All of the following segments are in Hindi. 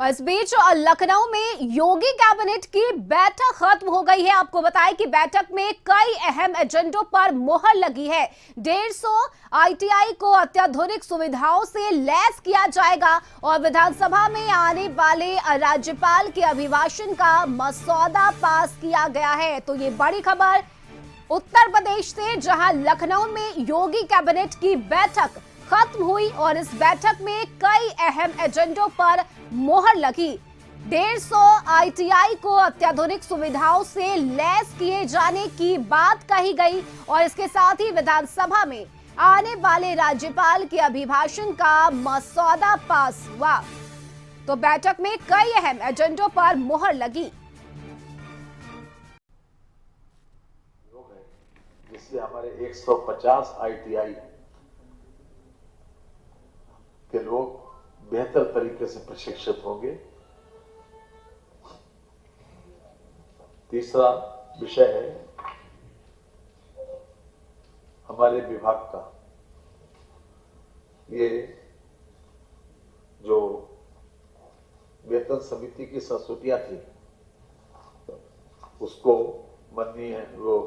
और इस बीच लखनऊ में योगी कैबिनेट की बैठक खत्म हो गई है। आपको बताएं कि बैठक में कई अहम एजेंडों पर मुहर लगी है। 150 आईटीआई को अत्याधुनिक सुविधाओं से लैस किया जाएगा और विधानसभा में आने वाले राज्यपाल के अभिभाषण का मसौदा पास किया गया है। तो ये बड़ी खबर उत्तर प्रदेश से, जहां लखनऊ में योगी कैबिनेट की बैठक खत्म हुई और इस बैठक में कई अहम एजेंडों पर मोहर लगी। 150 आईटीआई को अत्याधुनिक सुविधाओं से लैस किए जाने की बात कही गई और इसके साथ ही विधानसभा में आने वाले राज्यपाल के अभिभाषण का मसौदा पास हुआ। तो बैठक में कई अहम एजेंडों पर मोहर लगी। जिससे हमारे 150 आईटीआई के लोग बेहतर तरीके से प्रशिक्षित होंगे। तीसरा विषय है हमारे विभाग का, ये जो वेतन समिति की संस्तुतियां थी उसको माननीय वो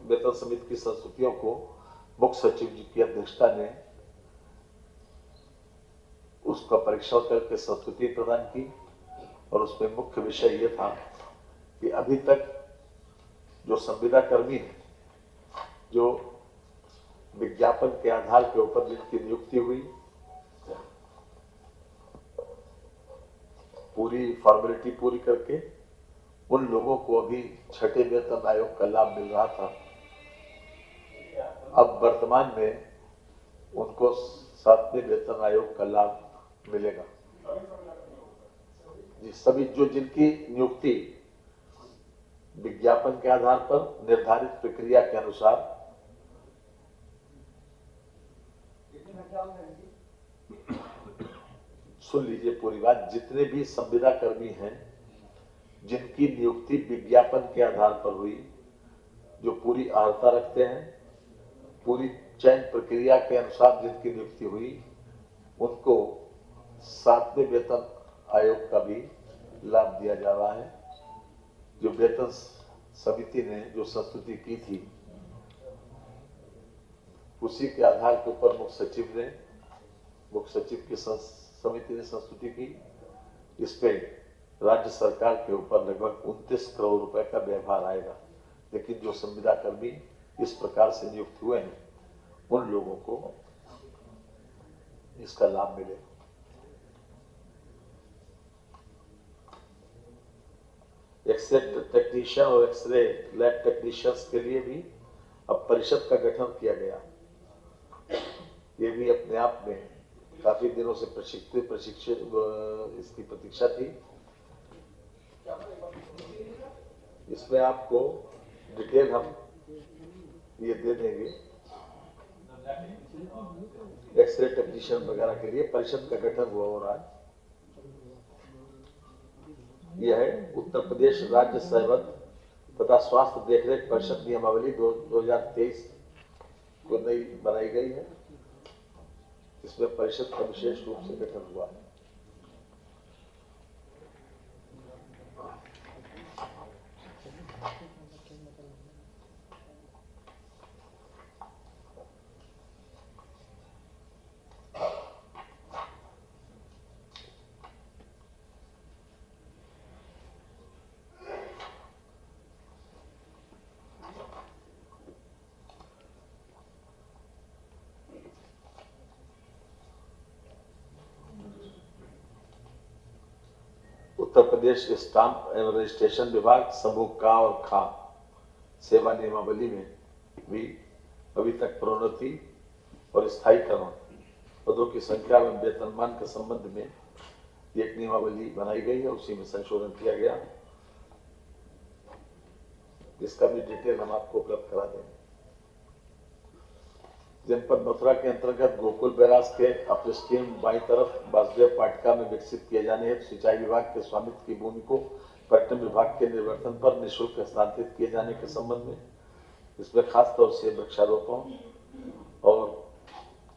वेतन समिति की संस्तुतियों को मुख्य सचिव जी की अध्यक्षता ने उसका परीक्षण करके संस्तुति प्रदान की और उसमें मुख्य विषय यह था कि अभी तक जो संविदा कर्मी है, जो विज्ञापन के आधार के ऊपर जिनकी नियुक्ति हुई, पूरी फॉर्मेलिटी पूरी करके उन लोगों को अभी छठे वेतन आयोग का लाभ मिल रहा था। अब वर्तमान में उनको सातवें वेतन आयोग का लाभ मिलेगा। सभी जो जिनकी नियुक्ति विज्ञापन के आधार पर निर्धारित प्रक्रिया के अनुसार सुन लीजिए पूरी बात, जितने भी संविदा कर्मी हैं जिनकी नियुक्ति विज्ञापन के आधार पर हुई, जो पूरी अर्हता रखते हैं, पूरी चयन प्रक्रिया के अनुसार जिनकी नियुक्ति हुई, उनको सातवें वेतन आयोग का भी लाभ दिया जा रहा है। जो वेतन समिति ने जो संस्तुति की थी उसी के आधार के ऊपर मुख्य सचिव की समिति ने संस्तुति की। इस पे राज्य सरकार के ऊपर लगभग 29 करोड़ रुपए का व्यवहार आएगा। लेकिन जो संविदा कर्मी इस प्रकार से नियुक्त हुए हैं उन लोगों को इसका लाभ मिलेगा। एक्सरे टेक्नीशियन और एक्सरे लैब टेक्नीशियंस के लिए भी अब परिषद का गठन किया गया। ये भी अपने आप में काफी दिनों से प्रशिक्षित इसकी प्रतीक्षा थी। इसमें आपको डिटेल हम ये दे देंगे। एक्सरे टेक्नीशियन वगैरह के लिए परिषद का गठन हुआ हो रहा है। यह है उत्तर प्रदेश राज्य सेहत तथा स्वास्थ्य देखरेख परिषद नियमावली 2023 को नई बनाई गई है। इसमें परिषद का विशेष रूप से गठन हुआ है। उत्तर प्रदेश स्टाम्प एवं रजिस्ट्रेशन विभाग समूह का और खा सेवा नियमावली में भी अभी तक प्रोन्नति और स्थायीकरण पदों की संख्या एवं वेतनमान के संबंध में एक नियमावली बनाई गई है, उसी में संशोधन किया गया। इसका भी डिटेल हम आपको उपलब्ध करा देंगे। जनपद मथुरा के अंतर्गत गोकुल बैराज के अपर स्ट्रीम बाई तरफ वासुदेव पाटिका में विकसित किए जाने हेतु सिंचाई विभाग के स्वामित्व की भूमि को पर्यटन विभाग के निर्वर्तन पर निःशुल्क हस्तांतरित किए जाने के संबंध में इसमें खास तौर से वृक्षारोपण और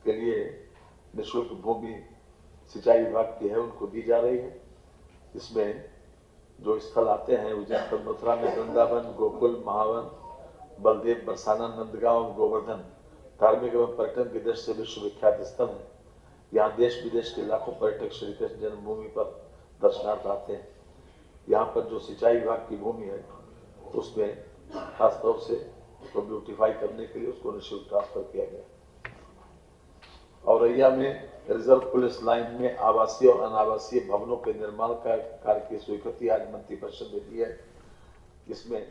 के लिए निःशुल्क भूमि सिंचाई विभाग की है उनको दी जा रही है। इसमें जो स्थल आते हैं उज्जैन मथुरा में वृंदावन, गोकुल, महावन, बलदेव, बरसाना, नंदगांव, गोवर्धन धार्मिक एवं पर्यटन की दृष्टि से विश्वविख्यात स्थल है। यहाँ देश विदेश के लाखों पर्यटक श्री कृष्ण जन्मभूमि पर दर्शनार्थ आते हैं। यहाँ पर जो सिंचाई विभाग की भूमि है उसमें खास तौर से उसको ब्यूटिफाई करने के लिए उसको निःशुल्क ट्रांसफर किया गया। औरैया में रिजर्व पुलिस लाइन में आवासीय और अनावासीय भवनों के निर्माण का कार्य की स्वीकृति आज मंत्रिपरिषद ने दी है। इसमें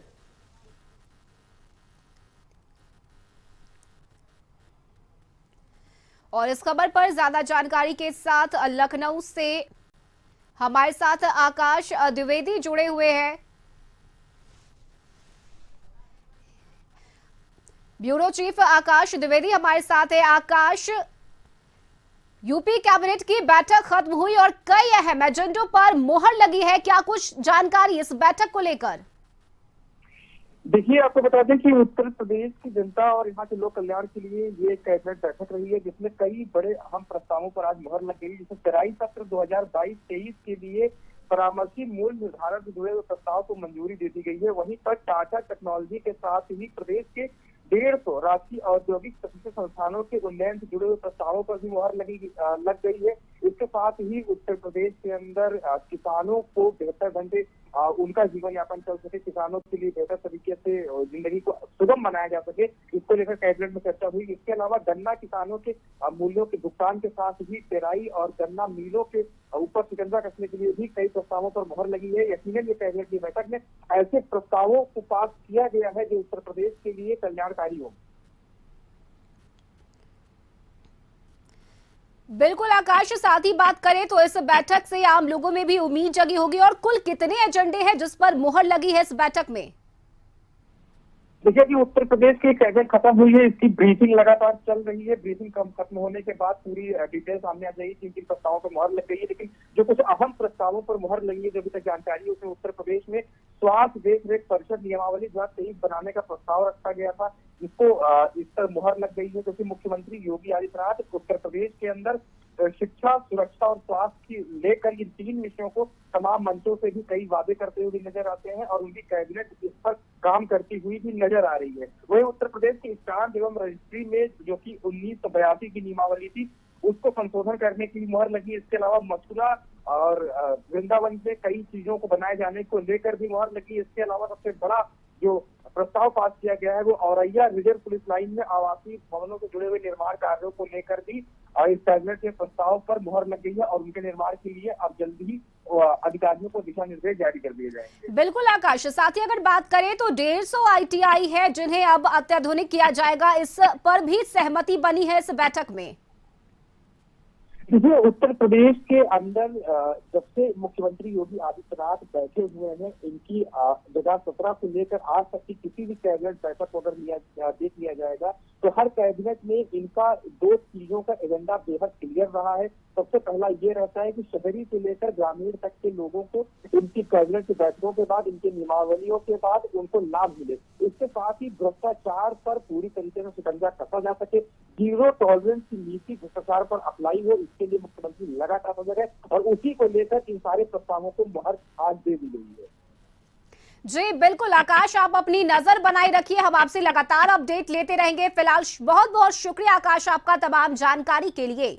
और इस खबर पर ज्यादा जानकारी के साथ लखनऊ से हमारे साथ आकाश द्विवेदी जुड़े हुए हैं। ब्यूरो चीफ आकाश द्विवेदी हमारे साथ है। आकाश, यूपी कैबिनेट की बैठक खत्म हुई और कई अहम एजेंडों पर मोहर लगी है, क्या कुछ जानकारी इस बैठक को लेकर? देखिए, आपको बता दें कि उत्तर प्रदेश की जनता और यहाँ के लोक कल्याण के लिए ये कैबिनेट बैठक रही है जिसमें कई बड़े अहम प्रस्तावों पर आज मोहर लग गई। जैसे पेराई सत्र 2022-23 के लिए परामर्शी मूल्य निर्धारण से जुड़े हुए प्रस्ताव को मंजूरी दे दी गई है। वहीं पर टाटा टेक्नोलॉजी के साथ ही प्रदेश के 150 राष्ट्रीय औद्योगिक प्रशिक्षण संस्थानों के उन्नयन से जुड़े हुए प्रस्तावों पर भी मोहर लग गई है। इसके साथ ही उत्तर प्रदेश के अंदर किसानों को बेहतर ढंग से उनका जीवन यापन चल सके, किसानों के लिए बेहतर तरीके से जिंदगी को सुगम बनाया जा सके, इसको लेकर कैबिनेट में चर्चा हुई। इसके अलावा गन्ना किसानों के मूल्यों के भुगतान के साथ ही पेराई और गन्ना मिलों के ऊपर शिकंजा कसने के लिए भी कई प्रस्तावों पर मोहर लगी है। यकीनन ये कैबिनेट की बैठक में ऐसे प्रस्तावों को पास किया गया है जो उत्तर प्रदेश के लिए कल्याणकारी हो। बिल्कुल आकाश, साथ ही बात करें तो इस बैठक से आम लोगों में भी उम्मीद जगी होगी और कुल कितने एजेंडे हैं जिस पर मोहर लगी है इस बैठक में? देखिए कि उत्तर प्रदेश की कैबिनेट खत्म हुई है, इसकी ब्रीफिंग लगातार चल रही है। ब्रीफिंग खत्म होने के बाद पूरी डिटेल सामने आ जाएगी किन किन प्रस्तावों पर मोहर लग गई है। लेकिन जो कुछ अहम प्रस्तावों पर मोहर लगी है, जो अभी तक जानकारी है, उसमें उत्तर प्रदेश में स्वास्थ्य देख रेख परिषद नियमावली 2023 बनाने का प्रस्ताव रखा गया था, जिसको इस पर मोहर लग गई है। क्योंकि मुख्यमंत्री योगी आदित्यनाथ उत्तर प्रदेश के अंदर शिक्षा, सुरक्षा और स्वास्थ्य की लेकर इन 3 विषयों को तमाम मंचों से भी कई वादे करते हुए नजर आते हैं और उनकी कैबिनेट इस पर काम करती हुई भी नजर आ रही है। वही उत्तर प्रदेश की स्टाम्प एवं रजिस्ट्री में जो कि 1982 की नियमावली थी उसको संशोधन करने की मोहर लगी। इसके अलावा मथुरा और वृंदावन से कई चीजों को बनाए जाने को लेकर भी मोहर लगी। इसके अलावा सबसे बड़ा जो प्रस्ताव पास किया गया है वो औरैया रिजर्व पुलिस लाइन में आवासीय भवनों से जुड़े हुए निर्माण कार्यों को लेकर भी इस कैबिनेट के प्रस्ताव पर मोहर लग गई है और उनके निर्माण के लिए अब जल्द ही अधिकारियों को दिशा निर्देश जारी कर दिए जाएंगे। बिल्कुल आकाश, साथ ही अगर बात करें तो 150 ITI है जिन्हें अब अत्याधुनिक किया जाएगा, इस पर भी सहमति बनी है इस बैठक में। देखिए, उत्तर प्रदेश के अंदर जब से मुख्यमंत्री योगी आदित्यनाथ बैठे हुए हैं, इनकी 2017 को लेकर आज तक की किसी भी कैबिनेट बैठक को अगर देख लिया जाएगा तो हर कैबिनेट में इनका 2 चीजों का एजेंडा बेहद क्लियर रहा है। सबसे पहला ये रहता है कि शहरी से लेकर ग्रामीण तक के लोगों को इनकी कैबिनेट की बैठकों के बाद, इनके नियमावलियों के बाद उनको लाभ मिले। इसके साथ ही भ्रष्टाचार पर पूरी तरीके से शिकंजा कसा जा सके, 0 टॉलरेंस की नीति भ्रष्टाचार पर अप्लाई हो, इसके लिए मुख्यमंत्री लगातार सजग है और उसी को लेकर इन सारे प्रस्तावों को मोहर आज दे दी गई है। जी बिल्कुल आकाश, आप अपनी नजर बनाए रखिए, हम आपसे लगातार अपडेट लेते रहेंगे। फिलहाल बहुत बहुत शुक्रिया आकाश आपका तमाम जानकारी के लिए।